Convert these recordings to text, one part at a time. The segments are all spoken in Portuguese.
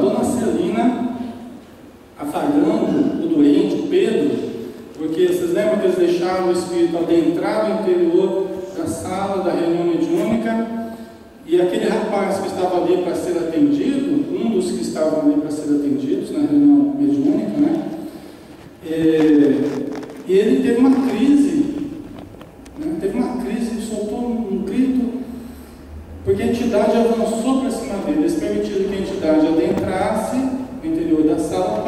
dona Celina afagando o doente, o Pedro, porque vocês lembram que eles deixaram o espírito adentrar no interior da sala da reunião mediúnica, e aquele rapaz que estava ali para ser atendido, um dos que estavam ali para ser atendidos na reunião mediúnica, né? E ele teve uma crise, né? Soltou um grito, porque a entidade avançou para cima dele. Eles permitiram que a entidade adentrasse no interior da sala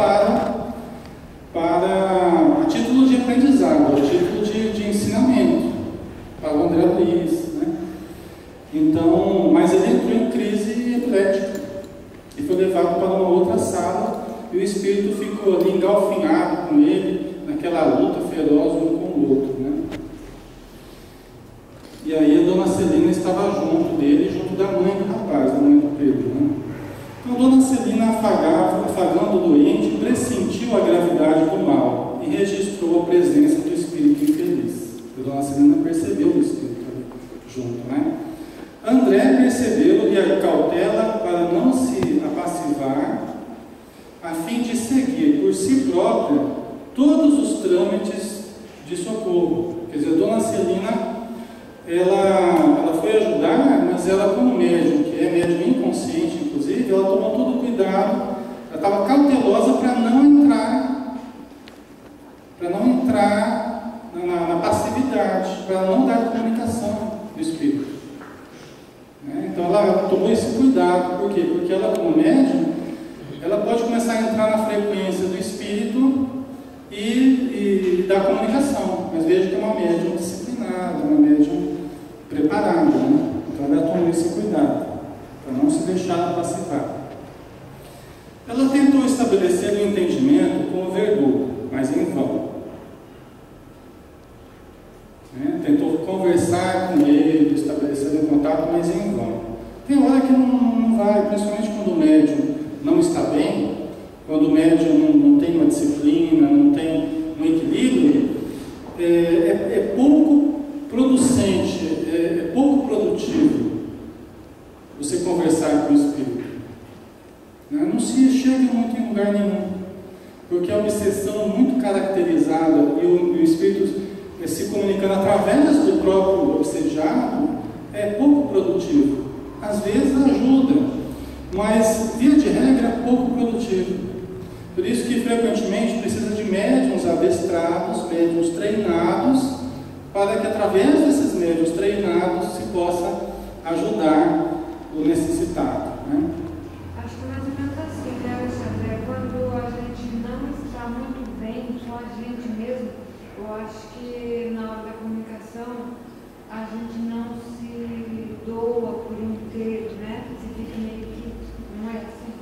para a título de aprendizado, a título de ensinamento, para o André Luiz, né? Então, mas ele entrou em crise epilética e foi levado para uma outra sala, e o espírito ficou ali engalfinhado com ele, naquela luta feroz um com o outro, né? E aí a dona Celina estava junto dele, junto da mãe do rapaz, da mãe do Pedro, né? Então a dona Celina, afagando o doente, pressentiu a gravidade do mal e registrou a presença do espírito infeliz. A dona Celina percebeu o espírito ali junto, né? André percebeu e a cautela para não se apassivar, a fim de seguir por si própria todos os trâmites de socorro. Quer dizer, a dona Celina, ela foi ajudar, mas ela, como médium, que é médium inconsciente, inclusive, ela tomou todo o cuidado, ela estava cautelosa para não entrar na passividade, para não dar comunicação do espírito. Então ela tomou esse cuidado. Por quê? Porque ela, como médium, ela pode começar a entrar na frequência do espírito e dar comunicação, mas veja que é uma médium disciplinada, uma médium preparada, né? Então ela tomou esse cuidado para não se deixar passivar. Ela tentou estabelecer um entendimento com o verdugo, mas em vão. Tentou conversar com ele, estabelecer um contato, mas em vão. Tem hora que não vai, principalmente quando o médium não está bem, quando o médium não tem uma disciplina, não tem um equilíbrio, é pouco producente, é pouco produtivo você conversar com o espírito. Não se chega muito em lugar nenhum, porque a obsessão muito caracterizada e o espírito se comunicando através do próprio obsediado é pouco produtivo. Às vezes ajuda, mas via de regra é pouco produtivo. Por isso que frequentemente precisa de médiuns adestrados, médiuns treinados, para que através desses médiuns treinados se possa ajudar o necessitado, né? Acho que mais ou menos assim, né, Alexandre? Quando a gente não está muito bem, só a gente mesmo, eu acho que na hora da comunicação a gente não se doa por inteiro, né? Você fica meio que, não é assim?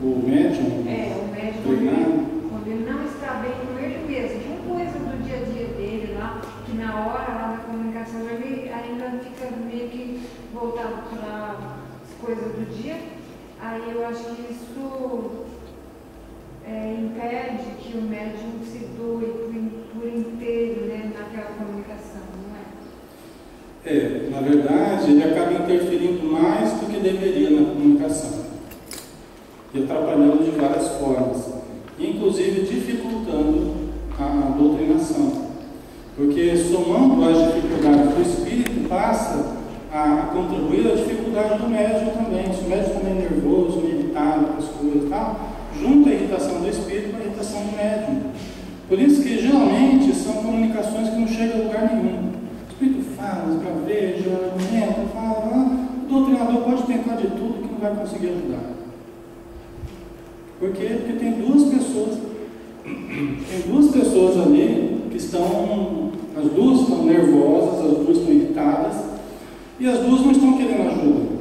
O médium? O médium, quando ele não está bem com ele mesmo, de uma coisa do dia a dia dele lá, que na hora lá da comunicação ele ainda fica meio que voltado para as coisas do dia. Aí eu acho que isso impede que o médium se doe por inteiro, né, naquela comunicação, não é? Na verdade, ele acaba interferindo mais do que deveria na comunicação e atrapalhando de várias formas, inclusive dificultando a doutrinação, porque somando as dificuldades do espírito passa a contribuir a dificuldade do médium também. Se o médium também é nervoso, irritado com as coisas e tal, junta a irritação do espírito com a irritação do médium. Por isso que geralmente são comunicações que não chegam a lugar nenhum. O espírito fala, esbraveja, argumenta, fala, o doutrinador pode tentar de tudo que não vai conseguir ajudar. Por quê? Porque tem duas pessoas ali que estão, as duas estão nervosas, as duas estão irritadas, e as duas não estão querendo ajuda.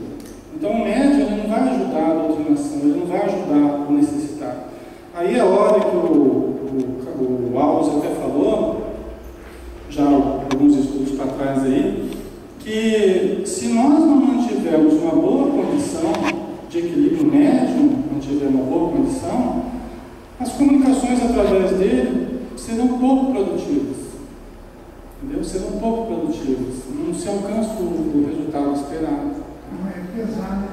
Então o médium ele não vai ajudar a doutrinação, ele não vai ajudar o necessitado. Aí é a hora que o Alves até falou, já alguns estudos para trás aí, que se nós não mantivermos uma boa condição de equilíbrio médium, não tiver uma boa condição, as comunicações através dele serão pouco produtivas. Entendeu? Serão pouco produtivas. Não se alcança o resultado esperado. Não é pesado.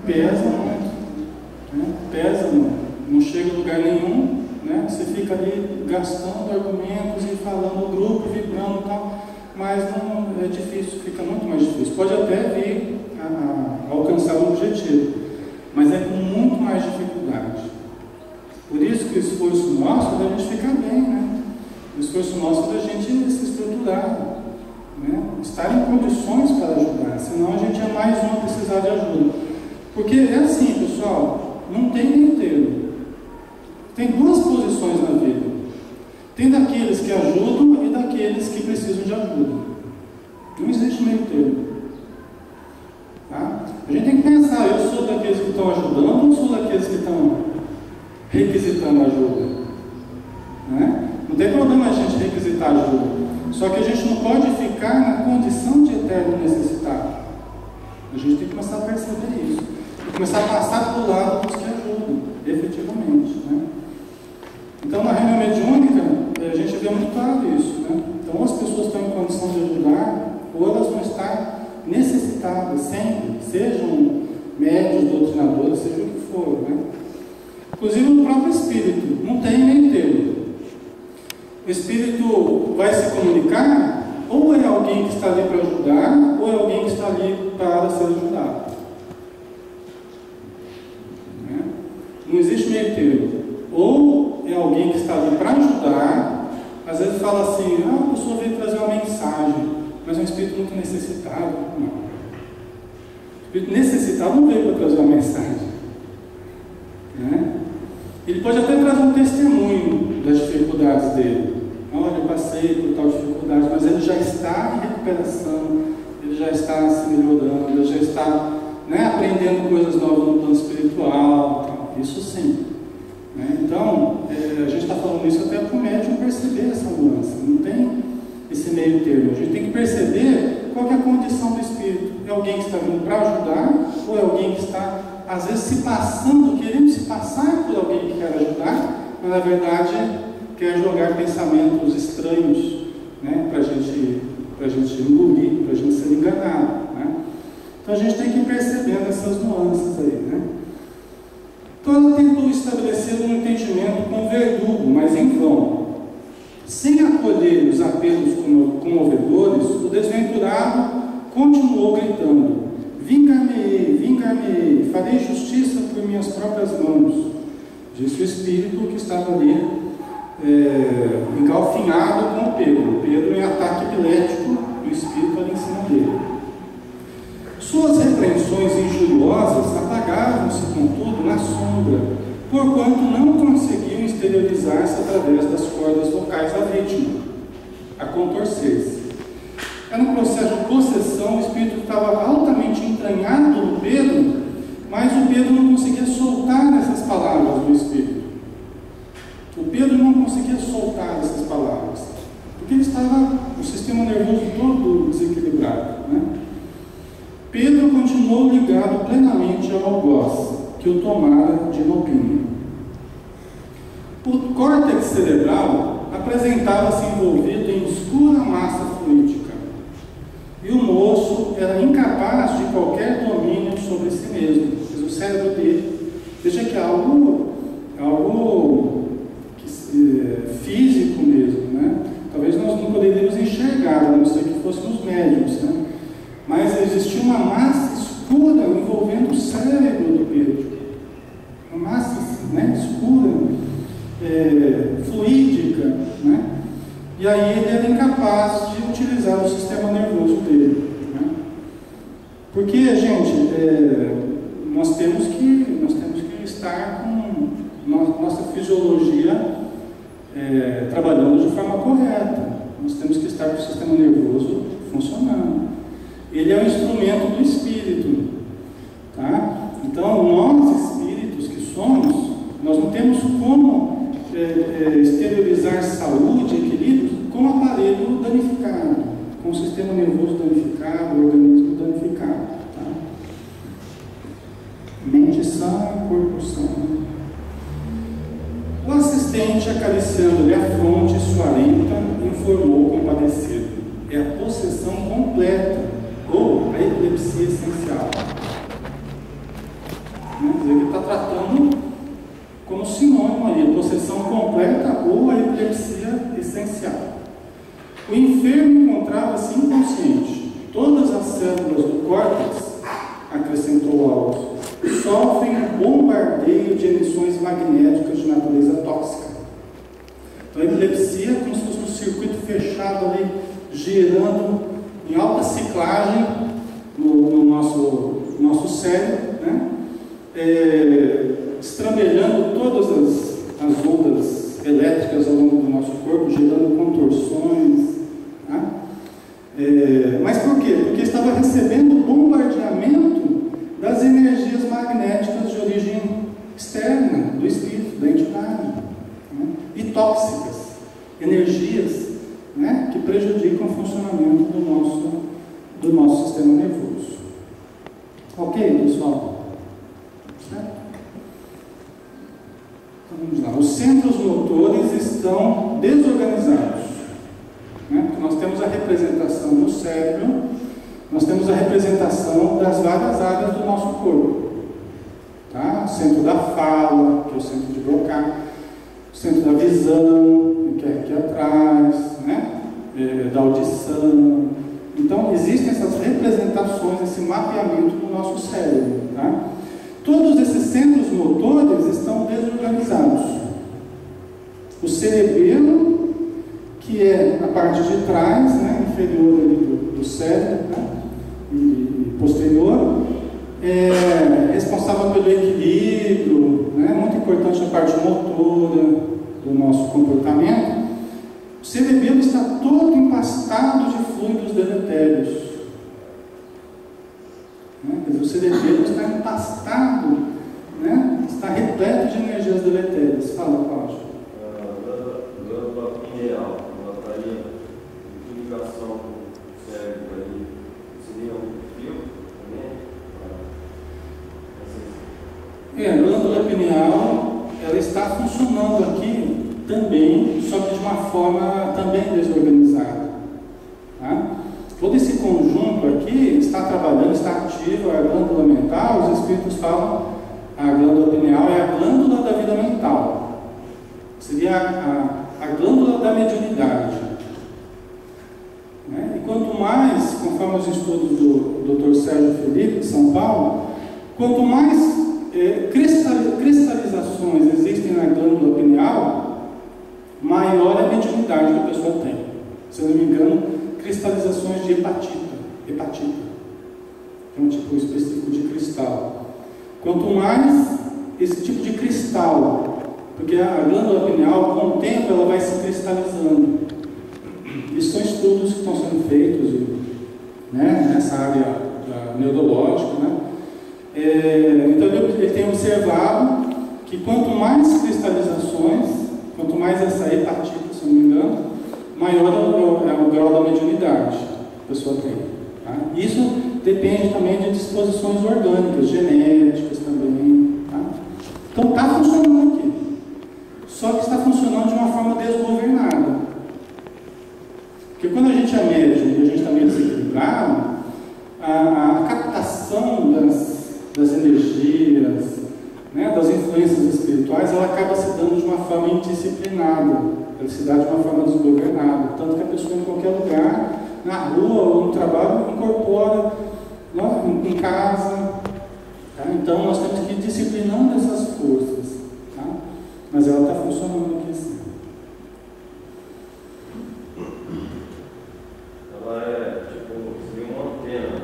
Pesa muito. Né? lugar nenhum, né? Você fica ali gastando argumentos e falando, o grupo vibrando e tal, mas não é difícil, fica muito mais difícil. Pode até vir a alcançar o objetivo, mas é com muito mais dificuldade. Por isso que o esforço nosso é da gente ficar bem, né? O esforço nosso é da gente se estruturar, né? Estar em condições para ajudar, senão a gente é mais um a precisar de ajuda. Porque é assim, pessoal, não tem meio termo. Tem duas posições na vida. Tem daqueles que ajudam e daqueles que precisam de ajuda. Não existe meio termo. Tá? A gente tem que pensar, eu sou daqueles que estão ajudando ou sou daqueles que estão requisitando ajuda? Né? Não tem problema a gente requisitar ajuda. Só que a gente não pode ficar na condição de eterno necessitado. A gente tem que começar a perceber isso. E começar a passar para o lado dos que ajudam, efetivamente. Né? Então, na reunião mediúnica, a gente vê muito claro isso. Né? Então, ou as pessoas estão em condição de ajudar, ou elas vão estar necessitadas sempre, sejam médios, doutrinadores, seja o que for. Né? Inclusive, o próprio Espírito não tem meio termo. O Espírito vai se comunicar, ou é alguém que está ali para ajudar, ou é alguém que está ali para ser ajudado. Né? Não existe meio termo. Ou é alguém que está ali para ajudar, às vezes fala assim, a pessoa veio trazer uma mensagem, mas é um espírito muito necessitado. Não. O espírito necessitado não veio para trazer uma mensagem. Né? Ele pode até trazer um testemunho das dificuldades dele. Olha, eu passei por tal dificuldade, mas ele já está em recuperação, ele já está se melhorando, ele já está, né, aprendendo coisas novas no plano espiritual. Tal. Isso sim. Né? Então, a gente está falando isso até para o médium perceber essa mudança. Não tem esse meio termo. A gente tem que perceber qual que é a condição do espírito. É alguém que está vindo para ajudar, ou é alguém que está, às vezes, se passando, querendo se passar por alguém que quer ajudar, mas na verdade quer jogar pensamentos estranhos, né, para a gente engolir, para a gente ser enganado. Né? Então a gente tem que ir percebendo essas nuances aí. Né? Então ela tentou estabelecer um entendimento com o verdugo, mas em vão. Sem acolher os apelos comovedores, o desventurado continuou gritando: vingar-me-ei, vingar-me-ei, farei justiça por minhas próprias mãos, disse o espírito que estava ali engalfinhado com Pedro. Pedro em ataque epilético, o espírito ali em cima dele. Suas repreensões injuriosas apagavam-se, contudo, na sombra, porquanto não conseguiam exteriorizar-se através das cordas vocais da vítima, a contorcer-se. Era um processo de possessão, o espírito estava altamente entranhado no Pedro, mas o Pedro não conseguia soltar essas palavras do espírito. O Pedro não conseguia soltar essas palavras, porque ele estava, o sistema nervoso todo desequilibrado. Né? Pedro continuou ligado plenamente ao algoz, que o tomara de roupinha. O córtex cerebral apresentava-se envolvido em escura massa fluídica, e o moço era incapaz de qualquer domínio sobre si mesmo. Mas o cérebro dele, veja que é algo físico mesmo, né? Talvez nós não poderíamos enxergar, a não ser que fôssemos médiums, né? Mas existia uma massa escura envolvendo o cérebro do Pedro, uma massa, né, escura, fluídica, né? E aí ele era incapaz de utilizar o sistema nervoso dele, né? Porque, gente, nós temos que estar com nossa fisiologia trabalhando de forma correta. Nós temos que estar com o sistema nervoso funcionando. Ele é um instrumento do espírito, tá? Então, nós espíritos que somos, nós não temos como exteriorizar saúde, equilíbrio, com o aparelho danificado, com o sistema nervoso danificado, o organismo danificado, tá? Mente sã, corpo sã. O assistente, acariciando-lhe a fronte suarenta, informou compadecido: é a possessão completa, ou a epilepsia essencial. Ele está tratando como sinônimo hipotonia, possessão completa ou a epilepsia essencial. O enfermo encontrava-se inconsciente. Todas as células do córtex, acrescentou Alves, sofrem um bombardeio de emissões magnéticas de natureza tóxica. Então, a epilepsia é como se fosse um circuito fechado ali, girando em alta ciclagem no nosso cérebro, né? Estrambelhando todas as ondas elétricas ao longo do nosso corpo, gerando contorções. Tá? Mas por quê? Porque estava recebendo bombardeamento das energias magnéticas de origem externa, do espírito, da entidade, né? E tóxicas, energias, né? Que prejudicam o funcionamento do nosso sistema nervoso. Ok, pessoal? Certo? Então vamos lá. Os centros motores estão desorganizados, né? Porque nós temos a representação no cérebro, nós temos a representação das várias áreas do nosso corpo. Tá? O centro da fala, que é o centro de Broca, o centro da visão, que é aqui atrás, né? Da audição. Então, existem essas representações, esse mapeamento do nosso cérebro. Tá? Todos esses centros motores estão desorganizados. O cerebelo, que é a parte de trás, né? Inferior ali do cérebro, né? E posterior, é responsável pelo equilíbrio, né? Muito importante a parte motora do nosso comportamento. O cerebelo está todo empastado de fluidos deletérios, né? Quer dizer, o cerebelo está empastado, né? Está repleto de energias deletérias. Fala, Cláudio. Glândula pineal, ela estaria em ligação com o cérebro aí, seria um fio também? A glândula pineal, ela está funcionando aqui também, só que de uma forma também desorganizada. Tá? Todo esse conjunto aqui está trabalhando, está ativo, a glândula mental, os espíritos falam, a glândula pineal é a glândula da vida mental, seria a glândula da mediunidade. Né? E quanto mais, conforme os estudos do Dr. Sérgio Felipe, de São Paulo, quanto mais cristalizações existem na glândula pineal, maior é a mediunidade que a pessoa tem. Se eu não me engano, cristalizações de hepatita, é um tipo específico de cristal. Quanto mais esse tipo de cristal, porque a glândula pineal, com o tempo, ela vai se cristalizando. Isso são estudos que estão sendo feitos, né, nessa área neurológica, né? Então ele tem observado que quanto mais cristalizações, quanto mais essa hepatite, se não me engano, maior é o grau da mediunidade que a pessoa tem. Tá? Isso depende também de disposições orgânicas, genéticas também. Tá? Então está funcionando aqui, só que está funcionando de uma forma desgovernada. Porque quando a gente é médium e a gente está meio desequilibrado, a captação das energias, né, das influências espirituais, ela acaba se dando de uma forma indisciplinada, ela se dá de uma forma desgovernada, tanto que a pessoa em qualquer lugar, na rua ou no trabalho, incorpora, né, em casa. Tá? Então nós temos que ir disciplinando essas forças, tá? Mas ela está funcionando aqui assim. Ela é tipo, seria uma antena.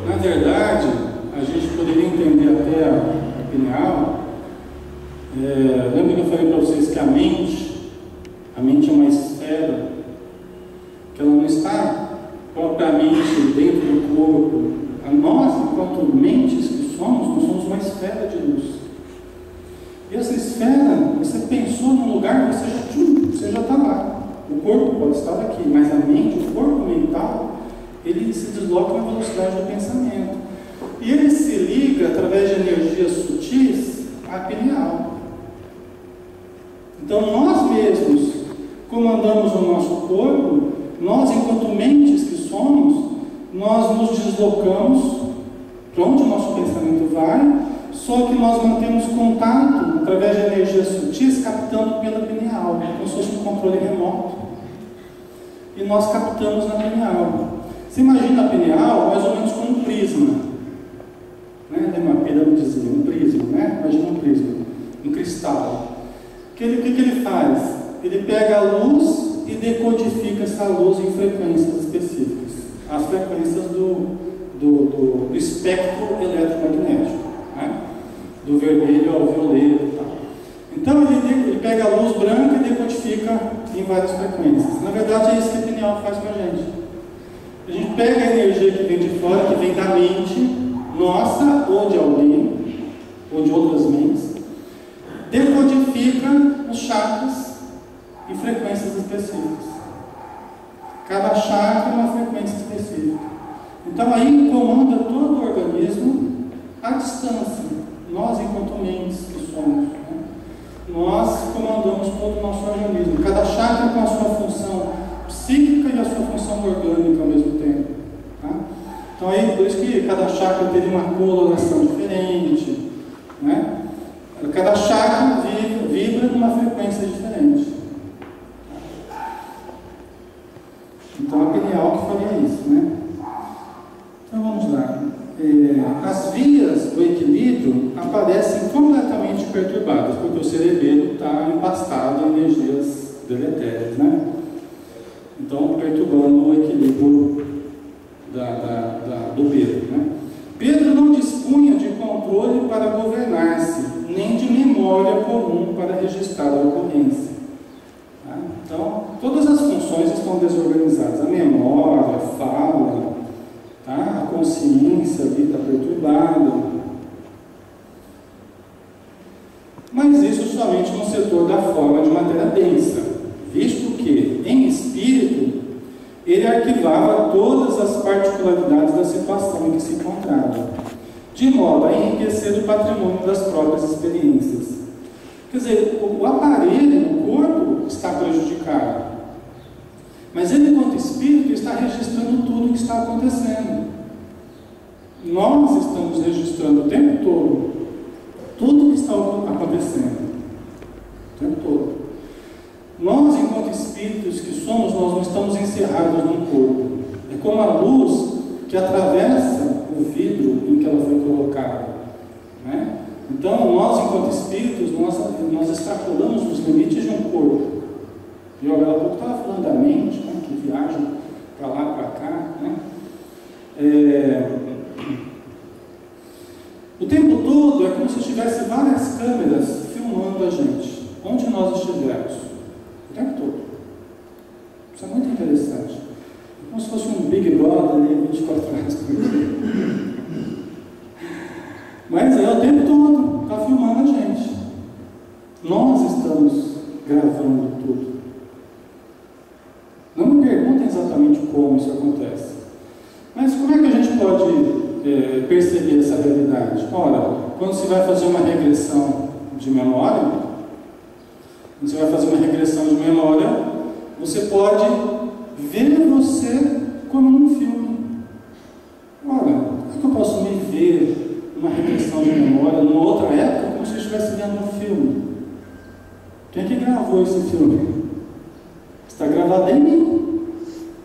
Na verdade, a gente poderia entender até a pineal. Lembra que eu falei para vocês que a mente é uma esfera, que ela não está propriamente dentro do corpo. Nós, enquanto mentes que somos, nós somos uma esfera de luz. E essa esfera, você pensou num lugar, você já está lá. O corpo pode estar aqui, mas a mente, o corpo mental, ele se desloca na velocidade do pensamento. E ele se liga, através de energias sutis, à pineal. Então, nós mesmos comandamos o nosso corpo, nós, enquanto mentes que somos, nós nos deslocamos para onde o nosso pensamento vai, só que nós mantemos contato através de energias sutis, captando pela pineal, como se fosse um controle remoto. E nós captamos na pineal. Você imagina a pineal mais ou menos como um prisma. Né? Uma pirâmidezinha, um prisma, né? Imagina um prisma, um cristal. O que ele faz? Ele pega a luz e decodifica essa luz em frequências específicas. As frequências do espectro eletromagnético, né? Do vermelho ao violeta e tal. Então ele pega a luz branca e decodifica em várias frequências. Na verdade é isso que a pineal faz com a gente. A gente pega a energia que vem de fora, que vem da mente nossa, ou de alguém, ou de outras mentes, decodifica os chakras em frequências específicas. Cada chakra é uma frequência específica. Então aí comanda todo o organismo à distância. Nós, enquanto mentes que somos, né? Nós comandamos todo o nosso organismo. Cada chakra com a sua função psíquica e a sua função orgânica ao mesmo tempo. Tá? Então aí, por isso que cada chakra teve uma coloração diferente, né? Cada chakra vibra numa frequência diferente. Então a pineal que faria isso, né? Então vamos lá. As vias do equilíbrio aparecem completamente perturbadas, porque o cerebelo está empastado em energias deletérias, né? Então perturbando o equilíbrio do Pedro, né? Pedro não dispunha de controle para governar-se, nem de memória comum para registrar a ocorrência. Tá? Então, todas as funções estão desorganizadas. A memória, a fala, tá? A consciência ali está perturbada. Mas isso somente no setor da forma de matéria densa, visto que, em espírito, ele arquivava todas as particularidades da situação em que se encontrava, de modo a enriquecer o patrimônio das próprias experiências. Quer dizer, o aparelho, o corpo, está prejudicado, mas ele, enquanto espírito, está registrando tudo o que está acontecendo. Nós estamos registrando o tempo todo tudo o que está acontecendo, o tempo todo. Nós, enquanto espíritos que somos, nós não estamos encerrados num corpo. É como a luz que atravessa o vidro em que ela foi colocada, né? Então, nós, enquanto espíritos, nós extrapolamos os limites de um corpo. E eu agora há pouco estava falando da mente, né, que viaja para lá, para cá, né? O tempo todo é como se tivesse várias câmeras filmando a gente, onde nós estivermos, o tempo todo. Isso é muito interessante. É como se fosse um Big Brother ali, 24 horas por dia. Mas é o tempo todo, está filmando a gente. Nós estamos gravando tudo. Não me perguntem exatamente como isso acontece. Mas como é que a gente pode perceber essa realidade? Ora, quando você vai fazer uma regressão de memória, você pode ver você como num filme. Ora, como é que eu posso me ver numa regressão de memória, numa outra época, como se eu estivesse vendo um filme? Quem é que gravou esse filme? Está gravado em mim.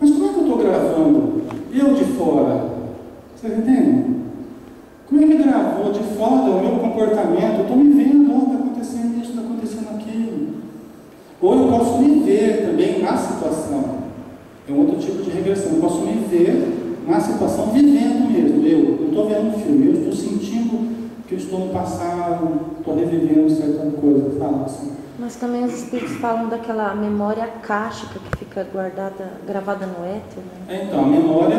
Mas como é que eu estou gravando? Eu de fora. Vocês entendem? Como é que gravou de fora o meu comportamento? Eu estou me vendo, está acontecendo isso, está acontecendo aquilo. Ou eu posso me ver também na situação. É um outro tipo de regressão. Eu posso me ver na situação, vivendo mesmo. Eu não estou vendo um filme, eu estou sentindo que eu estou no passado, estou revivendo certa coisa. Fala assim. Mas também os espíritos falam daquela memória kástica que fica guardada, gravada no éter, né? Então, a memória,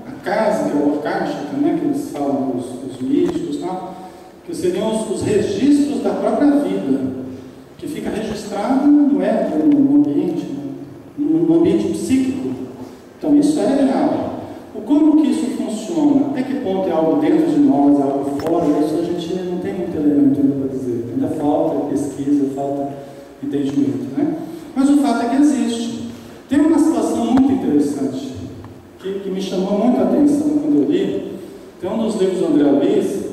a kástica ou kástica, né, que eles falam, os místicos, tal, que seriam os registros da própria vida, que fica registrado no éter, no ambiente psíquico. Então, isso é real. Como que isso funciona? Até que ponto é algo dentro de nós, é algo fora? Isso a gente não tem muito elemento ainda para dizer. Ainda falta pesquisa, falta entendimento, né? Mas o fato é que existe. Tem uma situação muito interessante que me chamou muita atenção quando eu li. Tem um dos livros do André Luiz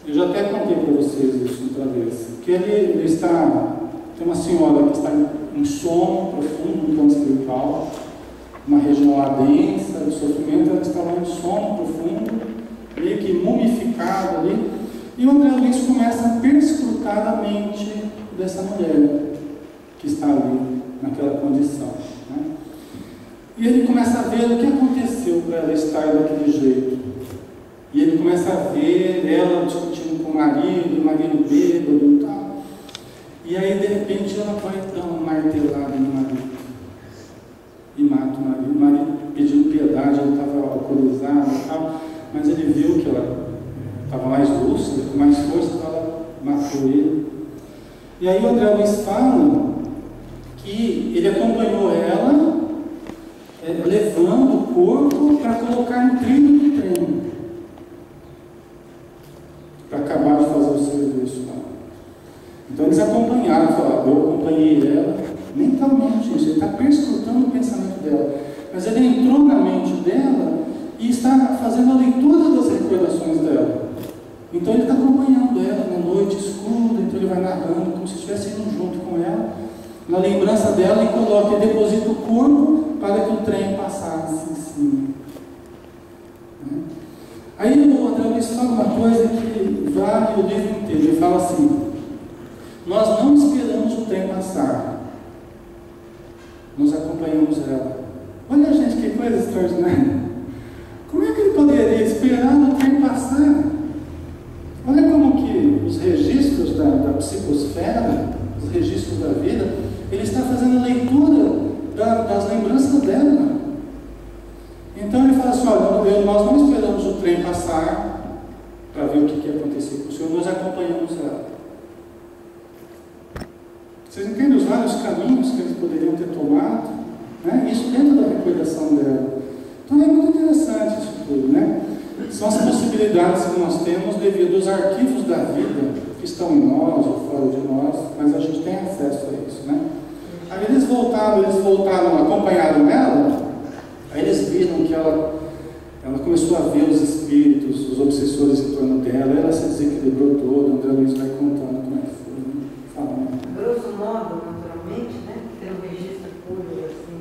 Eu já até contei para vocês isso outra vez. Que ele está... Tem uma senhora que está em sono profundo no plano espiritual, uma região lá densa de sofrimento, ela está lá em sono profundo, meio que mumificada ali, e o André Luiz começa a perscrutar a mente dessa mulher que está ali naquela condição, né? E ele começa a ver o que aconteceu para ela estar daquele jeito. E ele começa a ver ela discutindo com o marido bêbado e tal. E aí, de repente, ela vai dar uma martelada no marido. E mata o marido. O marido pedindo piedade, ele estava alcoolizado e tal. Mas ele viu que ela estava mais lúcida, com mais força, então ela matou ele. E aí o André Luiz fala que ele acompanhou ela, levando o corpo para colocar no trilho do trem, para acabar de fazer o serviço lá. Então eles acompanharam, falaram, eu acompanhei ela mentalmente, isso, ele está perscrutando o pensamento dela, mas ele entrou na mente dela e está fazendo a leitura das recordações dela. Então ele está acompanhando ela na noite escura, então ele vai narrando como se estivesse indo junto com ela, na lembrança dela, e coloca e deposita o corpo para que o trem passasse em cima. Aí o André Luiz fala uma coisa que vale o livro inteiro. Ele fala assim: nós não esperamos o trem passar, nós acompanhamos ela. Olha, gente, que coisa extraordinária. Como é que ele poderia esperar o trem passar? Olha como que os registros da psicosfera, os registros da vida, ele está fazendo a leitura das lembranças dela. Então ele fala assim: olha, nós não esperamos o trem passar para ver o que ia acontecer com o senhor, nós acompanhamos ela. Vocês entendem os vários caminhos que eles poderiam ter tomado, né? Isso dentro da recordação dela. Então é muito interessante isso tudo, né? São as possibilidades que nós temos devido aos arquivos da vida que estão em nós ou fora de nós, mas a gente tem acesso a isso, né? Aí eles voltaram, acompanharam ela, aí eles viram que ela começou a ver os espíritos, os obsessores em torno dela, ela se desequilibrou toda. André Luiz vai contando como é que foi, né? Fala, né? Grosso modo, naturalmente, né? Ter um registro público assim,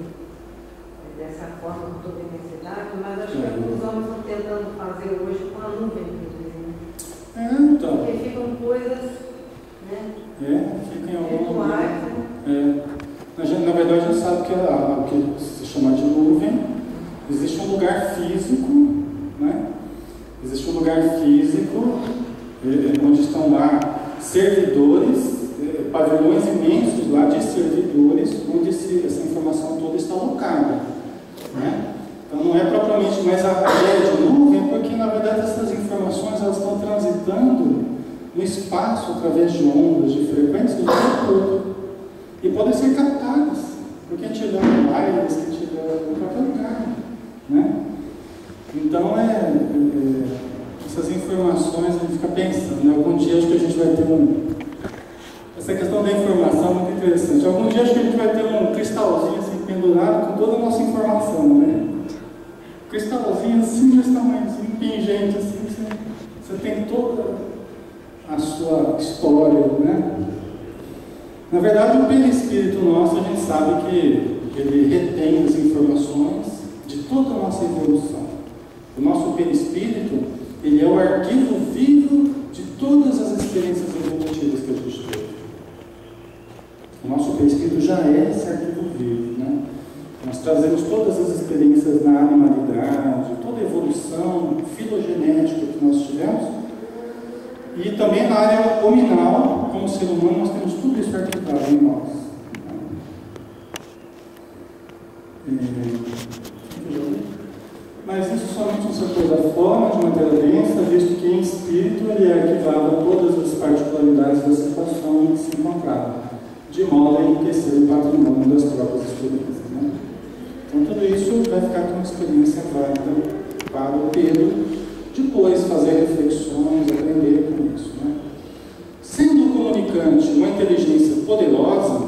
dessa forma, com toda a imensidade, mas acho que alguns homens estão tentando fazer hoje com a nuvem, inclusive. Então. Porque ficam coisas, né? Ficam em algum lugar. Né? Na verdade, a gente sabe que o que se chama de nuvem, existe um lugar físico, né? Existe um lugar físico onde estão lá servidores, pavilhões imensos lá de servidores, onde essa informação toda está alocada, né? Então não é propriamente mais a ideia de nuvem, porque na verdade essas informações elas estão transitando no espaço através de ondas, de frequências do tempo todo, e podem ser captadas por quem estiver no wireless, quem estiver em qualquer lugar, né? Então essas informações a gente fica pensando, né? Algum dia acho que a gente vai ter essa questão da informação é muito interessante. Algum dia acho que a gente vai ter um cristalzinho assim pendurado com toda a nossa informação, né? Cristalzinho assim, desse tamanhozinho, pingente assim, você tem toda a sua história, né? Na verdade, o perispírito nosso, a gente sabe que ele retém as informações de toda a nossa evolução. O nosso perispírito, ele é o arquivo vivo de todas as experiências evolutivas que a gente teve. O nosso perispírito já é esse arquivo vivo, né? Nós trazemos todas as experiências na animalidade, toda a evolução filogenética que nós tivemos. E também na área hominal, como ser humano, nós temos tudo isso arquitetado em nós. Mas isso somente no setor da forma de matéria densa, visto que em espírito ele é arquivado todas as particularidades da situação em que se encontrava, de modo a enriquecer o patrimônio das próprias experiências, né? Então tudo isso vai ficar como experiência válida para o Pedro depois fazer reflexões, aprender com isso, né? Sendo o comunicante uma inteligência poderosa,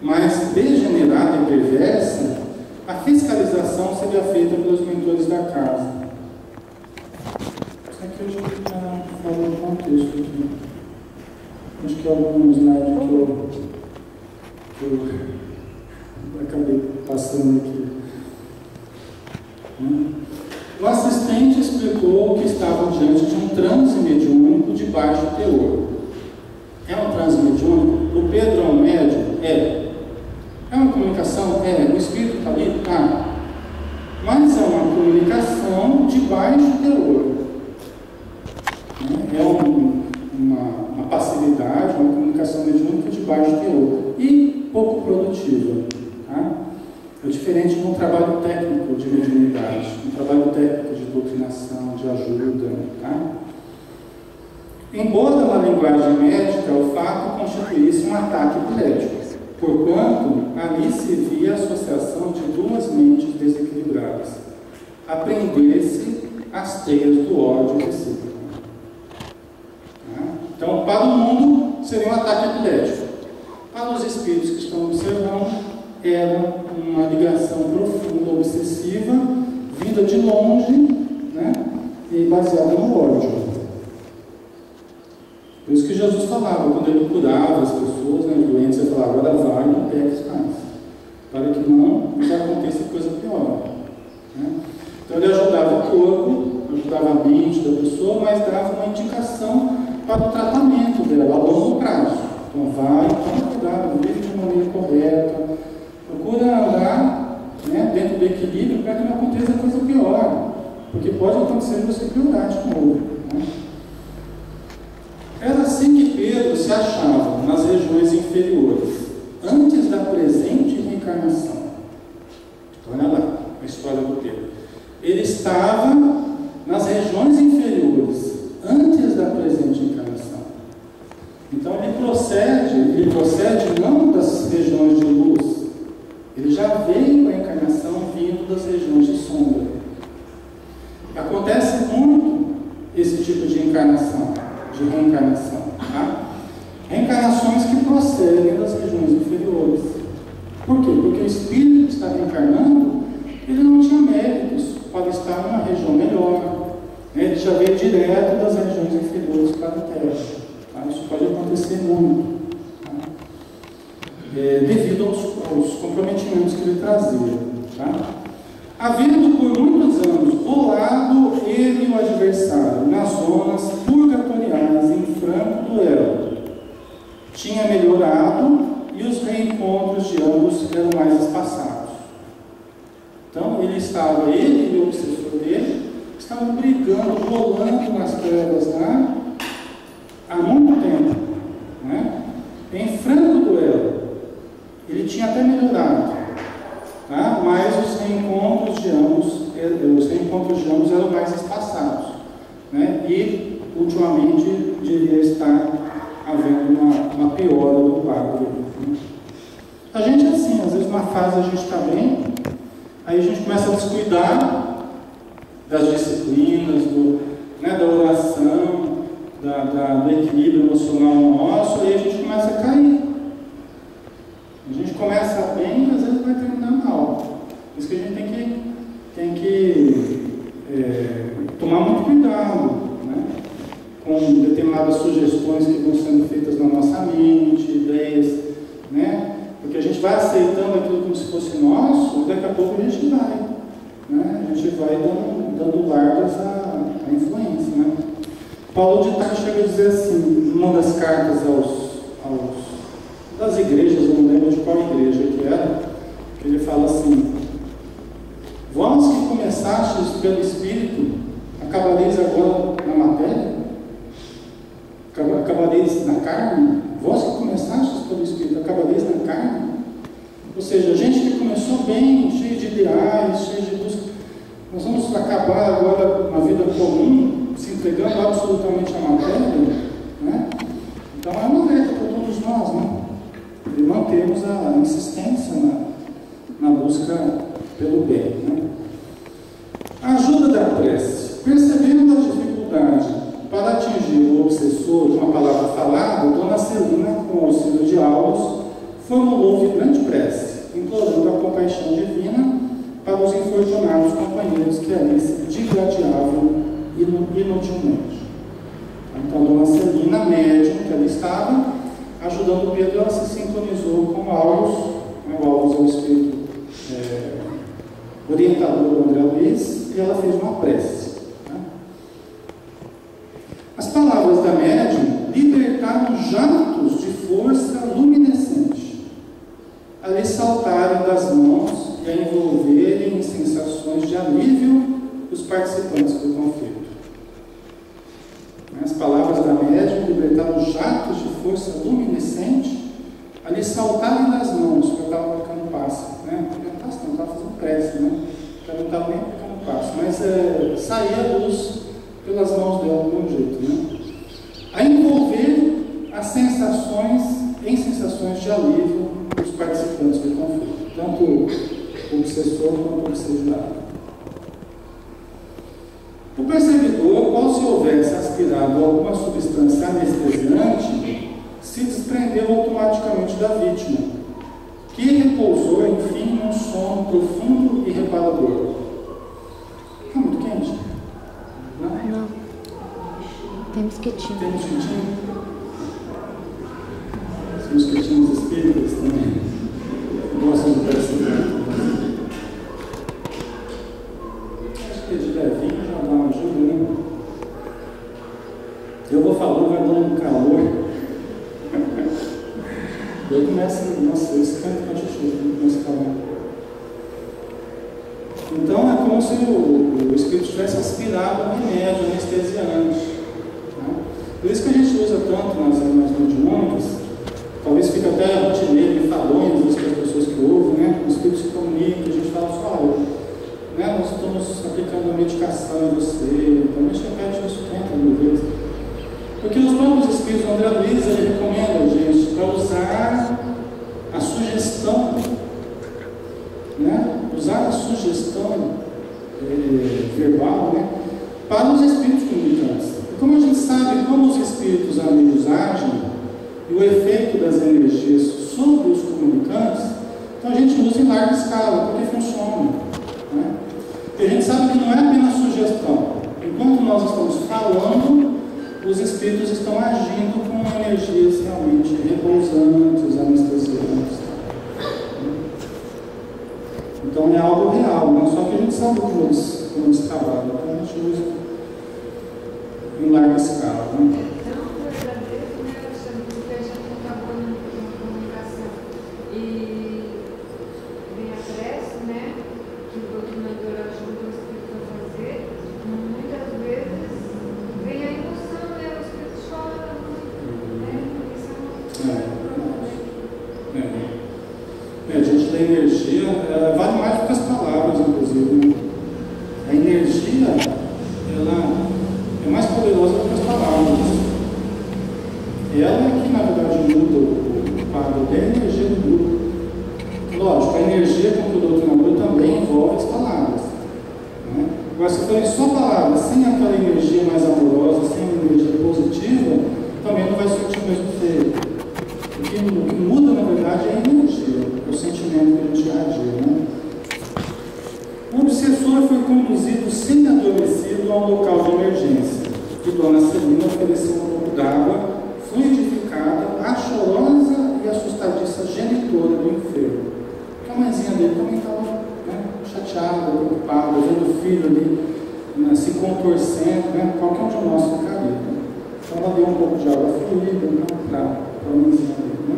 mas degenerada e perversa, a fiscalização seria feita pelos mentores da casa. Isso aqui eu já falei um texto aqui. Acho que é algum slide que eu acabei passando aqui. O assistente explicou que estava diante de um transe mediúnico de baixo teor. É um transe mediúnico? O Pedro é um médium? É. É uma comunicação? É. O espírito está ali? Tá. Mas é uma comunicação de baixo teor. É uma passividade, uma comunicação mediúnica de baixo teor e pouco produtiva. Tá? É diferente de um trabalho técnico de mediunidade, um trabalho técnico de doutrinação, de ajuda. Tá? Embora na linguagem médica o fato constituísse um ataque epilético, porquanto ali se via a associação de duas mentes desequilibradas, aprender-se as teias do ódio recíproco. Tá? Então, para o mundo, seria um ataque epilético. Para os espíritos que estão observando, era uma ligação profunda, obsessiva, vinda de longe, né? E baseada no ódio. Por isso que Jesus falava, quando ele curava as pessoas, né, os doentes, ele falava, agora vai e não peques mais, para que não aconteça coisa pior. Né? Então ele ajudava o corpo, ajudava a mente da pessoa, mas dava uma indicação para o tratamento dela a longo prazo. Então vai, toma cuidado, vive de maneira correta, procura andar, né, dentro do equilíbrio para que não aconteça coisa pior, porque pode acontecer você piorar de novo. Né? Era assim que Pedro se achava nas regiões inferiores, antes da presente reencarnação. Então, olha lá a história do Pedro. Ele estava nas regiões inferiores, antes da presente encarnação. Então, ele procede não das regiões de luz, ele já veio a encarnação vindo das regiões de sombra. Acontece muito esse tipo de encarnação. De reencarnação. Tá? Reencarnações que procedem das regiões inferiores. Por quê? Porque o espírito que está reencarnando, ele não tinha méritos para estar numa região melhor. Ele já veio direto das regiões inferiores para a Terra. Tá? Isso pode acontecer muito. Tá? Devido aos comprometimentos que ele trazia. Tá? Havendo por muitos anos bolado ele e o adversário nas zonas purgatoriais em franco duelo, tinha melhorado e os reencontros de ambos eram mais espaçados. Então ele e o obsessor dele estavam brigando, rolando nas trevas lá há muito tempo, né? Em franco duelo. Ele tinha até melhorado. Tá? Mas os reencontros de ambos eram mais espaçados, né? E ultimamente deveria estar havendo uma piora do quadro. Né? A gente é assim, às vezes numa fase a gente está bem, aí a gente começa a descuidar das disciplinas, da oração, do equilíbrio emocional nosso, aí a gente começa a cair. A gente começa bem e às vezes vai terminar mal. Por isso que a gente tem que tomar muito cuidado, né, com determinadas sugestões que vão sendo feitas na nossa mente, ideias, né, porque a gente vai aceitando aquilo como se fosse nosso e daqui a pouco a gente vai. Né, a gente vai dando largas à influência. Né. Paulo de Tarso chega a dizer assim, numa das cartas das igrejas, eu não lembro de qual igreja que era, que ele fala assim: vós que começastes pelo Espírito, acabareis agora na matéria? Acabareis na carne? Vós que começastes pelo Espírito, acabareis na carne? Ou seja, gente que começou bem, cheio de ideais, cheio de busca, nós vamos acabar agora na vida comum, se entregando absolutamente à matéria, né? Então é uma letra para todos nós, né? E mantemos a insistência na busca pelo bem. Né? A ajuda da prece. Percebendo a dificuldade para atingir o obsessor de uma palavra falada, Dona Celina, com o auxílio de Aulos, formulou vibrante prece, implorando a compaixão divina para os infortunados companheiros que ali se digladiavam inutilmente. Então, a dona Celina, médium que ali estava, ajudando Pedro, ela se sintonizou com o Alves. O Alves é o espírito orientador do André Luiz, e ela fez uma prece. As palavras da médium libertaram jatos de força luminescente, a lhe saltarem das mãos e a envolverem em sensações de alívio os participantes do conflito. As palavras da médium libertaram jatos de força luminescente a lhe saltarem das mãos, porque eu estava aplicando passe, né? Não estava fazendo prece, né? Eu não estava nem aplicando passe, mas saía a luz pelas mãos dela de um jeito, né? A envolver as sensações em sensações de alívio dos participantes do conflito, tanto o obsessor quanto o obsediado. O percebedor, qual se houvesse aspirado alguma substância anestesiante, se desprendeu automaticamente da vítima, que repousou, enfim, num sono profundo e reparador. Está muito quente? Não. Tem mosquitinho. Tem mosquitinho? Os mosquitinhos espíritas também gostam de perceber. Acho que de levinho já dá uma ajuda, né? Eu vou falando, vai dando um calor. Eu começo, nossa, eu escanto com a chuchu, começo a calor. Então é como se o espírito tivesse aspirado um remédio anestesiante. Por isso que a gente usa tanto nas mediúnicas, talvez fique até rotineiro e falões para as pessoas que ouvem, né? O espírito se comunica, a gente fala só, né? Nós estamos aplicando a medicação em você, então a gente repete isso 30.000 vezes. Porque os próprios espíritos, o André Luiz, ele recomenda a gente para usar a sugestão, né? Usar a sugestão verbal, né? Para os espíritos comunicantes. Como a gente sabe como os espíritos amigos agem e o efeito das energias sobre os comunicantes, então a gente usa em larga escala, porque funciona. Né? E a gente sabe que não é apenas sugestão. Enquanto nós estamos falando, os espíritos estão agindo com energias realmente repousantes, anestesiantes. Então é algo real, né? Só que a gente sabe como eles trabalham, então a gente usa em larga escala. Né? É tão verdadeiro, né, Alexandre, porque a gente acabou na comunicação e vem a prece, né, que o doutrinador ajuda o espírito a fazer, muitas vezes vem a emoção, né, o espírito chora, né, isso a gente tem energia, vale mais do que as palavras, inclusive. Né? A energia, ela é mais poderosa do que as palavras. Ela é que, na verdade, muda o quadro da energia do grupo. Lógico, a energia, como o doutrinador, também envolve as palavras. Né? Agora, se forem só palavras, sem aquela energia mais amorosa, sem uma energia positiva, também não vai surtir o mesmo efeito. O que muda, na verdade, é a energia, é o sentimento que a gente reagir. Né? O obsessor foi conduzido semi-adormecido a um local de emergência, e Dona Celina ofereceu um pouco d'água fluidificada à chorosa e assustadiça genitora do enfermo. Porque a mãezinha dele também estava, né, chateada, preocupada, vendo o filho ali, né, se contorcendo, né, qualquer um de nós ficaria. Então ela deu um pouco de água fluida, né, para a mãezinha dele. Né?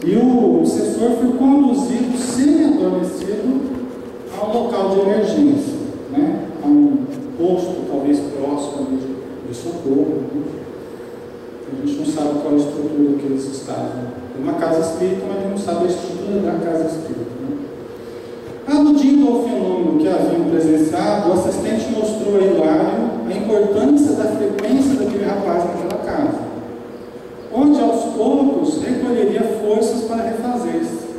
E o obsessor foi conduzido semi-adormecido a um local de emergência, né? A um posto talvez próximo de socorro. Né? A gente não sabe qual a estrutura que eles estavam. É uma casa espírita, mas a gente não sabe a estrutura da casa espírita. Né? Aludindo ao fenômeno que haviam presenciado, o assistente mostrou a Hilário a importância da frequência daquele rapaz naquela casa, onde aos poucos recolheria forças para refazer-se,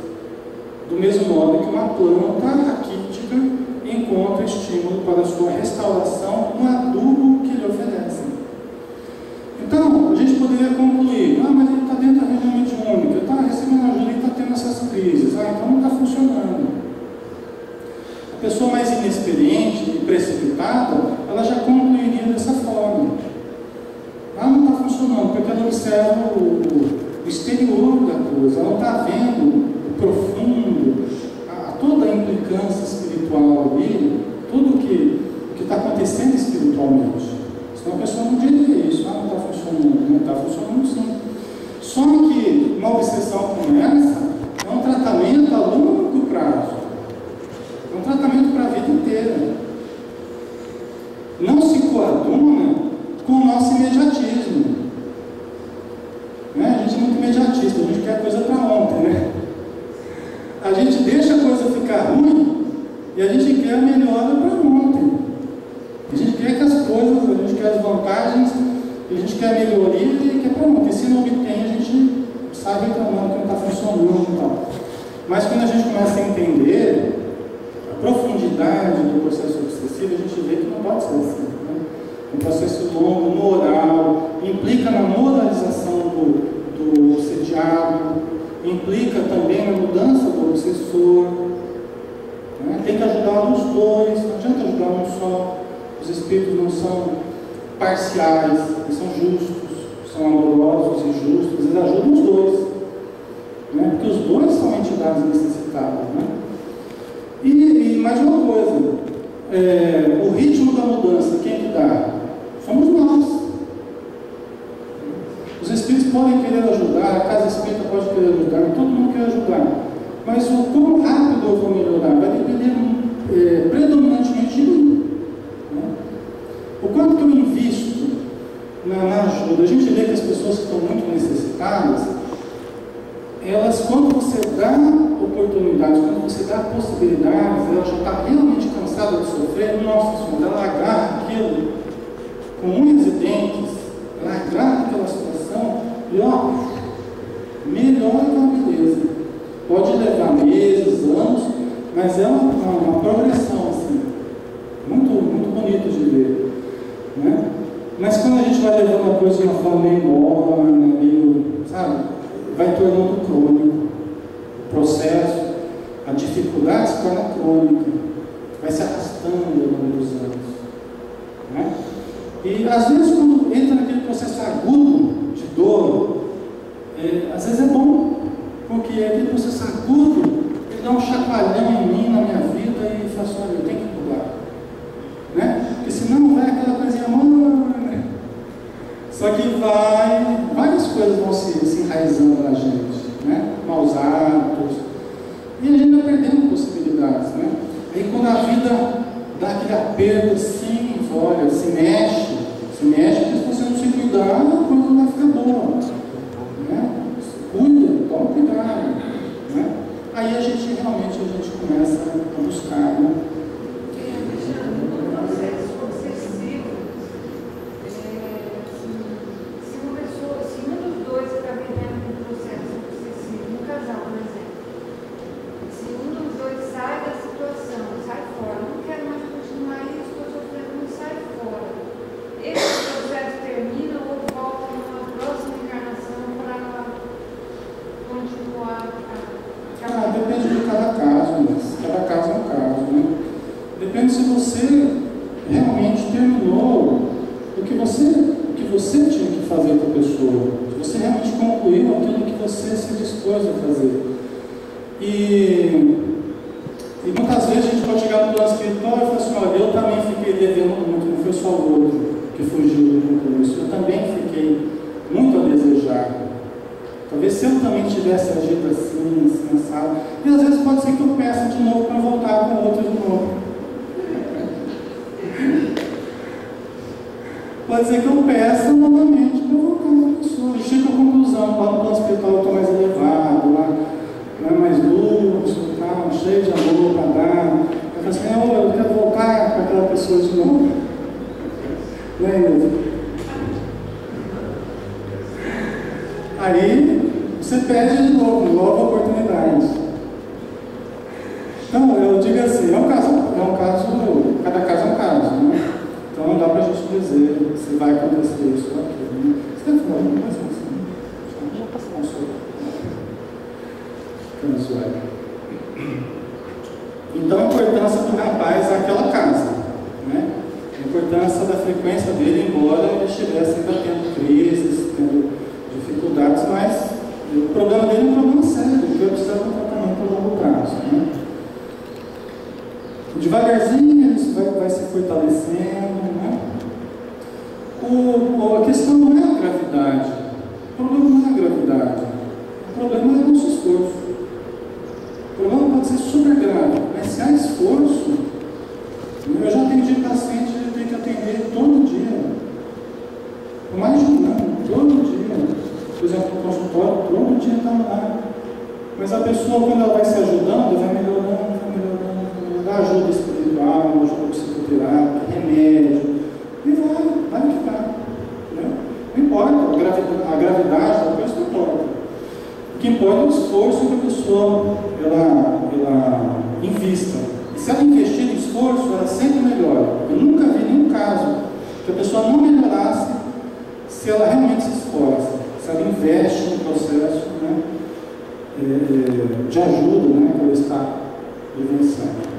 do mesmo modo que uma planta raquítica encontra estímulo para a sua restauração no adubo que lhe oferecem. Então, a gente poderia concluir, mas ele está dentro da região mediúnica, está recebendo ajuda e está tendo essas crises, então não está funcionando. A pessoa mais inexperiente e precipitada, ela já concluiria dessa forma. funcionando, porque ela observa o exterior da coisa, ela não está vendo o profundo, toda a implicância espiritual ali, tudo o que está acontecendo espiritualmente. Senão a pessoa não diria isso, não está funcionando, não está funcionando sim. Só que uma obsessão como essa é um tratamento a longo prazo, é um tratamento para a vida inteira. Não se coaduna com o nosso imediatismo. Né? A gente é muito imediatista, a gente quer coisa para ontem, né? A gente deixa a coisa ficar ruim e a gente quer a melhora para ontem. A gente quer que as coisas, a gente quer as vantagens, a gente quer a melhoria e quer para ontem. E se não obtém, a gente sai reclamando que não está funcionando e tal. Mas quando a gente começa a entender a profundidade do processo obsessivo, a gente vê que não pode ser assim. Né? Um processo longo, moral, implica na moralização do obsediado, implica também na mudança do obsessor. Né? Tem que ajudar os dois, não adianta ajudar um só. Os espíritos não são parciais, eles são justos, são amorosos e justos, eles ajudam os dois. Né? Porque os dois são entidades necessitadas. Né? E mais uma coisa, o ritmo da mudança, quem que dá? Somos nós. Os espíritos podem querer ajudar, a casa espírita pode querer ajudar, todo mundo quer ajudar. Mas o quão rápido eu vou melhorar vai depender predominantemente de mim. Né? O quanto que eu invisto na ajuda. A gente vê que as pessoas que estão muito necessitadas, elas, quando você dá oportunidades, quando você dá possibilidades, ela já está realmente cansada de sofrer, nossa Senhora, ela agarra aquilo com unhas e dentes, ela agarra aquela situação e ó, melhora aquela beleza. Pode levar meses, anos, mas é uma progressão assim, muito, muito bonito de ver. Né? Mas quando a gente vai levando a coisa de uma forma meio morna, meio, sabe, vai tornando crônico. O processo, a dificuldade se torna crônica, vai se arrastando ao longo dos anos. Né? E às vezes, quando entra naquele processo agudo de dor, às vezes é bom, porque aquele processo agudo ele dá um chacoalhão em mim, na minha vida, e fala assim: olha, eu tenho que mudar. Né? Porque senão vai aquela coisinha morna. Né? Só que várias coisas vão se enraizando na gente, né? Maus hábitos, e a gente vai perdendo possibilidades, né? Aí quando a vida dá aquele aperto assim, olha, se mexe, porque se você não se cuidar, a coisa não vai ficar boa, né? Cuida, toma cuidado, né? Aí a gente realmente começa a buscar, né? Depende de cada caso, mas cada caso é um caso, né? Depende se você realmente terminou o que você tinha que fazer para a pessoa, se você realmente concluiu aquilo que você se dispôs a fazer. E muitas vezes a gente pode chegar no plano espiritual e falar assim: olha, eu também fiquei devendo muito, não foi só o outro que fugiu do compromisso, eu também fiquei muito a desejar. Talvez se eu também tivesse agido assim, assado. E às vezes pode ser que eu peça de novo para voltar com o outro de novo. Pode ser que eu peça novamente para voltar com a pessoa. E chega à conclusão: lá no plano espiritual eu estou mais elevado, lá não é mais luxo, tal, cheio de amor para dar. Eu falo assim: eu quero voltar para aquela pessoa de novo. Não é mesmo? Aí você pede de novo, nova oportunidade. Então, eu digo assim, cada caso é um caso, né? Então não dá para a gente dizer se vai acontecer isso ou aquilo. Né? Você está falando uma coisa assim? Já passou um soco. Então a importância do rapaz é aquela casa, né? A importância da frequência dele, embora ele estivesse ainda tendo crises, devagarzinho ele vai se fortalecendo, né? A questão não é a gravidade. O problema não é a gravidade. O problema é o nosso esforço. O problema pode ser super grave, mas se há esforço, eu já atendi paciente que tem que atender todo dia. Por mais de um ano, todo dia. Por exemplo, no consultório, todo dia está lá. Mas a pessoa, quando ela vai se ajudando, vai melhorando, ajuda espiritual, ajuda psicoterápica, remédio, e vai que vai. Né? Não importa, a gravidade da coisa não importa. O que importa é o esforço que a pessoa ela invista. E se ela investir em esforço, ela sempre melhora. Eu nunca vi nenhum caso que a pessoa não melhorasse se ela realmente se esforça, se ela investe no processo, né, de ajuda, né, que ela está vivenciando.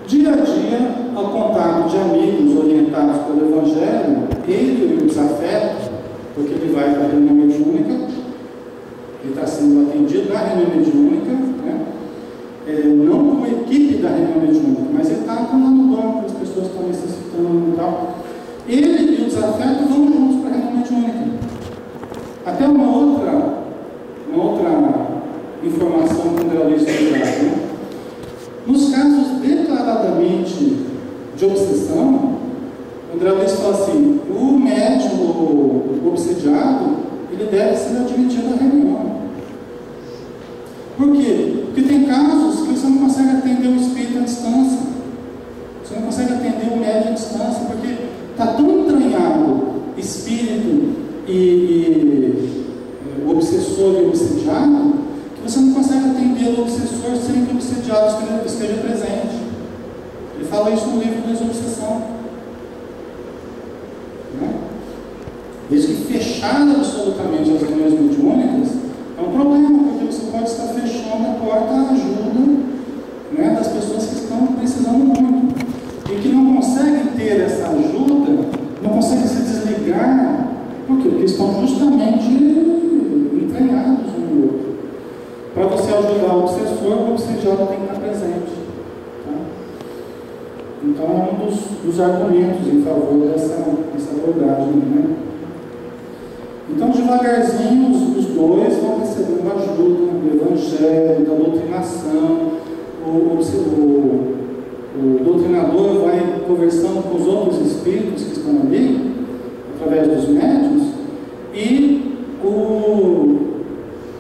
Dia a dia, ao contato de amigos orientados pelo Evangelho, ele e o desafeto, porque ele vai para a reunião mediúnica, ele está sendo atendido na reunião mediúnica, né? Não como equipe da reunião mediúnica, mas ele está com lá no banco, que as pessoas estão necessitando e tal. Ele e o desafeto vão juntos para a reunião mediúnica. Até uma outra informação que o André Luiz tem dado, né? Nos casos declaradamente de obsessão, o André Luiz fala assim: o médium, o obsediado, ele deve ser admitido à reunião. Por quê? Porque tem casos que você não consegue atender o espírito à distância, você não consegue atender o médium à distância, porque está tão entranhado espírito e o obsessor e o obsediado, que você não consegue atender o obsessor sem que o obsediado esteja presente. Ele fala isso no livro Desobsessão. Né? Diz que fechar absolutamente as reuniões mediúnicas é um problema, porque você pode estar fechando a porta à ajuda, né, das pessoas que estão precisando muito e que não conseguem ter essa ajuda, não conseguem se desligar. Por quê? Porque estão justamente entranhados um no outro. Para você ajudar o obsessor, o obsediado tem que estar presente. Tá? Então é um dos argumentos em favor dessa abordagem. Né? Então, devagarzinho, os dois vão recebendo ajuda do Evangelho, da doutrinação. O doutrinador vai conversando com os outros espíritos que estão ali, através dos médiuns, e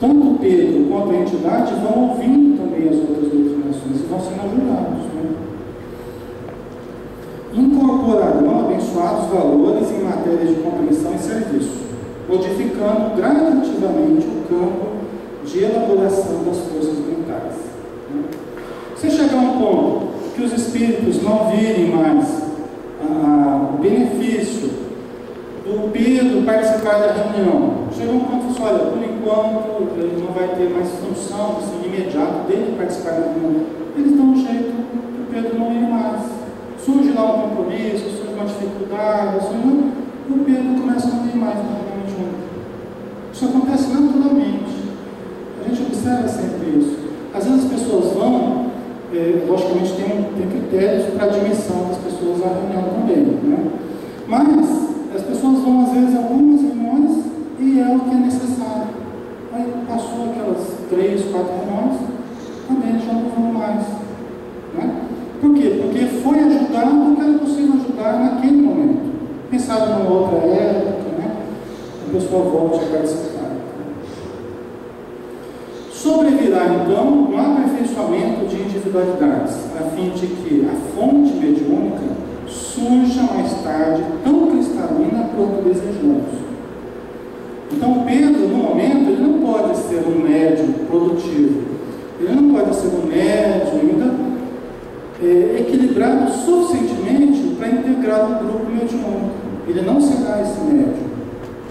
tanto Pedro quanto a entidade vão ouvindo também as outras doutrinações e vão sendo ajudados. Né? Incorporarão abençoados valores em matéria de compreensão e serviço, modificando gradativamente o campo de elaboração das forças mentais. Né? Se chegar a um ponto que os espíritos não virem mais o benefício do Pedro participar da reunião, chega um ponto que olha, por enquanto ele não vai ter mais função assim, imediata dele participar da reunião, eles dão um jeito que o Pedro não ir mais. Surge lá um compromisso, surge uma dificuldade, e o Pedro começa a não ir mais na reunião junto. Isso acontece naturalmente. A gente observa sempre isso. Às vezes as pessoas vão, logicamente tem critérios para admissão das pessoas à reunião também, né? Mas as pessoas vão às vezes a algumas reuniões e é o que é necessário. Aí passou aquelas 3, 4 reuniões, também já não vão mais. Né? Por quê? Porque foi ajudado o que era possível ajudar naquele momento. Quem sabe numa outra época, né? A pessoa volte a participar. Sobrevirá então um aperfeiçoamento de individualidades, a fim de que a fonte mediúnica surja mais tarde tão cristalina quanto desejamos. Então Pedro, no momento, ele não pode ser um médium produtivo, ele não pode ser um médium ainda equilibrado suficientemente para integrar o grupo mediúnico. Ele não será esse médium.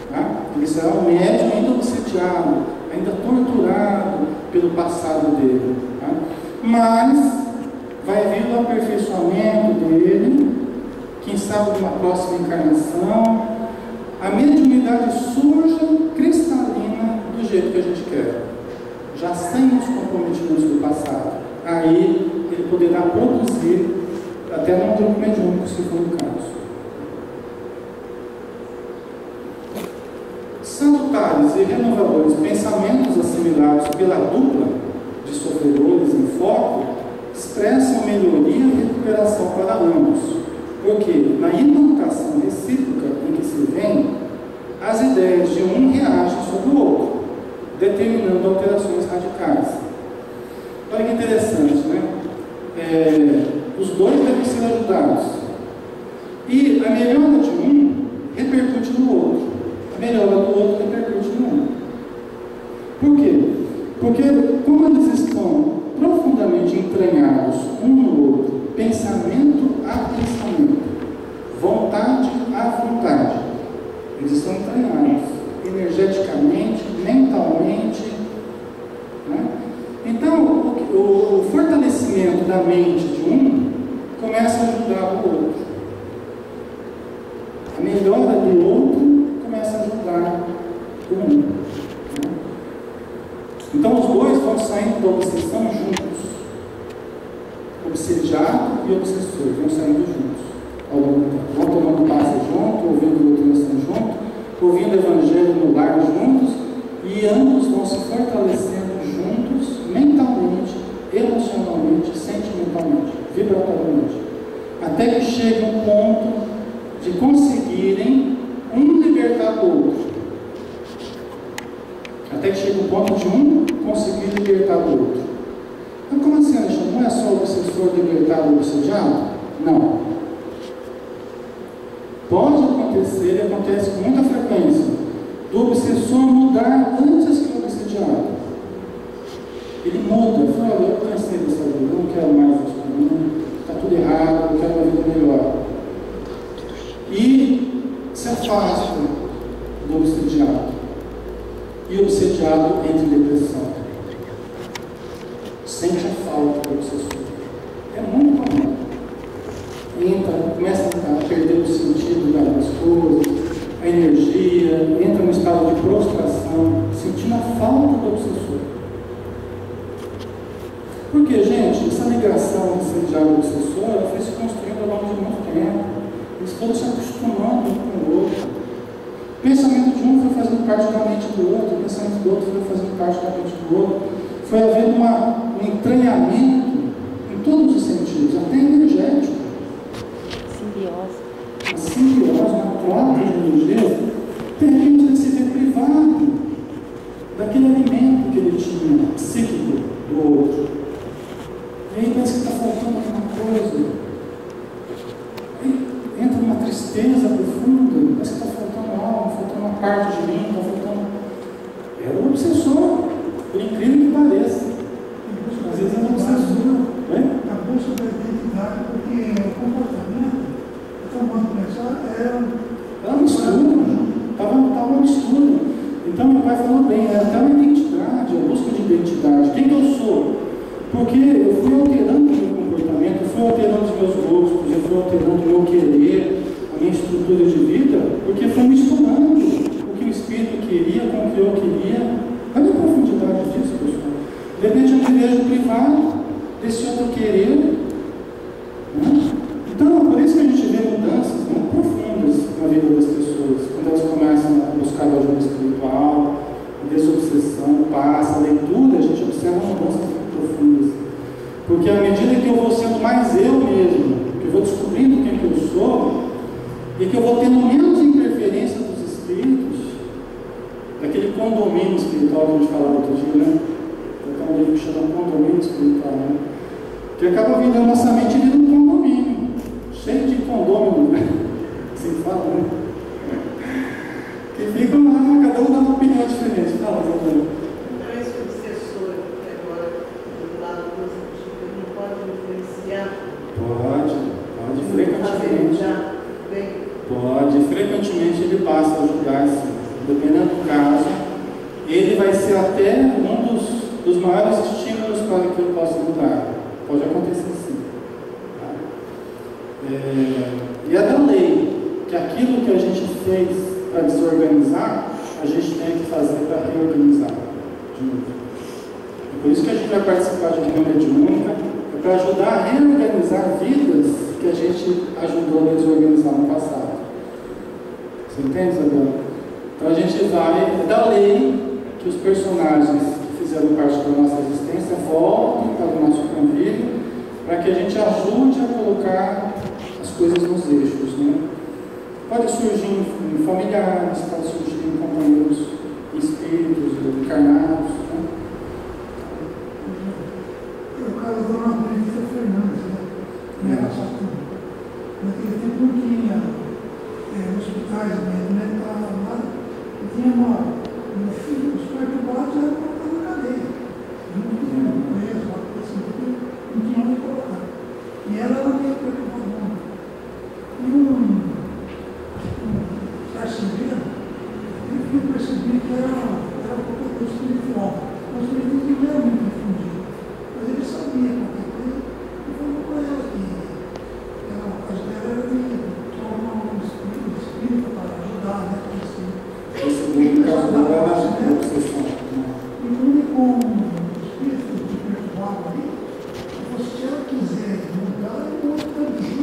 Tá? Ele será um médium ainda obsediado, ainda torturado pelo passado dele. Tá? Mas vai vir o aperfeiçoamento dele, quem sabe numa próxima encarnação, a mediunidade surja cristalina do jeito que a gente quer, já sem os comprometimentos do passado. Aí ele ele poderá produzir até num grupo mediúnico, se for o caso. Salutares e renovadores pensamentos assimilados pela dupla de sofredores em foco expressam melhoria e recuperação para ambos, porque na imutação recíproca em que se vem, as ideias de um reagem sobre o outro, determinando alterações radicais. Olha que interessante, né? Os dois devem ser ajudados. E a melhora de um repercute no outro. A melhora do outro repercute no um. Por quê? Porque como eles estão profundamente entranhados um no outro, pensamento a pensamento, vontade a vontade, eles estão entranhados energeticamente, mentalmente, né? Então o fortalecimento da mente de um começa a ajudar o outro, a melhora do outro começa a ajudar o um, né? Então os dois vão saindo da obsessão juntos, obsediado e obsessor, vão saindo juntos ao longo do tempo, vão tomando passe junto, ouvindo doutrinação junto, ouvindo o evangelho no lar juntos, e ambos vão se fortalecendo juntos, mentalmente, emocionalmente, sentimentalmente, vibratoriamente, até que chegue um ponto de conseguirem um libertar o outro. Até que chegue um ponto de um conseguir libertar o outro. Mas como assim, Alexandre? Não é só o obsessor libertar o obsediado? Não. Pode acontecer, e acontece com muita frequência, do obsessor mudar antes que o obsediado. Ele muda, fala: olha, eu cansei dessa vida, eu não quero mais isso para mim, está tudo errado, eu quero uma vida melhor. E se afasta do obsediado. E o obsediado entra em depressão. Sente a falta do obsessor. É muito comum. Começa a perder o sentido das coisas, a energia, entra no estado de prostração, sentindo a falta do obsessor. Porque, gente, essa ligação obsediado obsessor, ela foi se construindo ao longo de muito tempo. Eles foram se acostumando um com o outro. O pensamento de um foi fazendo parte da mente do outro, o pensamento do outro foi fazendo parte da mente do outro. Foi havendo um entranhamento em todos os sentidos, até energético. A simbiose, uma troca de energia, permite ele se ver privado daquele alimento que ele tinha, psíquico, do outro. E aí parece que está faltando alguma coisa. Aí entra uma tristeza profunda, parece que está faltando algo, faltando uma parte de mim, está faltando. Era um obsessor, por incrível que pareça. Às vezes é um obsessor. A busca da identidade, porque o comportamento, era uma mistura, estava uma mistura. Então meu pai falou bem, era até uma identidade, a busca de identidade. Quem que eu sou? Porque eu fui alterando o meu comportamento, eu fui alterando os meus gostos, eu fui alterando o meu querer, a minha estrutura de vida, porque foi misturando o que o Espírito queria com o que eu queria. Olha a profundidade disso, pessoal. De repente eu me vejo privado desse outro querer. Né? Então, por isso que a gente vê mudanças muito profundas na vida das pessoas, quando elas começam a buscar a ajuda espiritual, a desobsessão, passa, a leitura, a gente observa mudanças muito profundas. Porque à medida que eu vou sendo mais eu mesmo, que eu vou descobrindo quem que eu sou, e que eu vou tendo menos interferência dos espíritos, daquele condomínio espiritual que a gente falava outro dia, né? Tem um livro que chama Condomínio Espiritual, né? Que acaba vindo a nossa mente ali no condomínio, cheio de condôminos, né? Assim fala, né? Que ficam lá, cada um dá uma opinião diferente. Fala, Zé. Então, esse obsessor, que agora, do lado positivo, ele não pode influenciar? Pode, frequentemente. Pode, frequentemente ele passa a ajudar, sim. Dependendo do caso, ele vai ser até um dos maiores estímulos para que eu possa mudar. Pode acontecer sim. Tá? E é da lei que aquilo que a gente fez para desorganizar, a gente tem que fazer para reorganizar de novo. É por isso que a gente vai participar de reunião mediúnica, é para ajudar a reorganizar vidas que a gente ajudou a desorganizar no passado. Você entende, Isabel? Então a gente vai, é da lei que os personagens que fizeram parte da nossa existência voltem para o nosso convívio, para que a gente ajude a colocar as coisas nos eixos, né? Pode surgir em familiares, pode surgir em companheiros espíritos, encarnados, né? O caso da Dona Benedita Fernandes, né? Ela só naquele tempo não tinha hospitais mesmo, lá, tinha os perturbados eram colocados na cadeia. Não conheço, não tinha onde colocar. E ela era meio perturbadora. E um carcereiro, eu percebi que era um pouco espiritual. O espiritismo não era muito difundido, mas ele sabia qualquer coisa e falou com ela que o caso dela era de tomar um espírito para ajudar, né? Esse caso dela era a obsessão. E o único espírito que perturbava ali, se ela quiser mudar, ele muda também.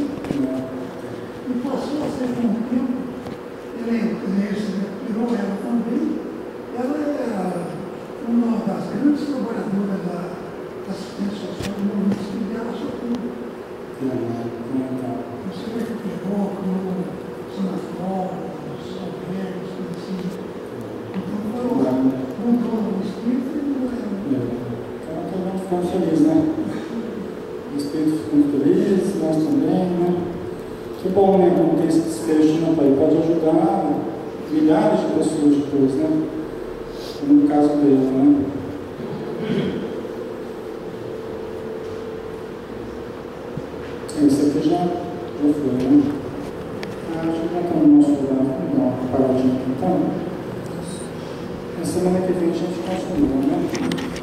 E passou a ser com o tempo, ele virou ela também. Ela era uma das grandes trabalhadoras da assistência social do movimento espírita, ela só tudo. Você vê que pegou como sanatório, São Velho, assim. Então, mudou o espírito e mudou ela. Então, todo mundo ficou feliz, né? O espírito ficou feliz, nós também, né? Que bom, né? Como tem esse desfecho, né, pai? Pode ajudar milhares de pessoas depois, né? Como no caso dele, né? Esse aqui já foi, né? Já está no nosso lugar. Vamos dar uma paradinha aqui, então. Na semana que vem a gente continua, né?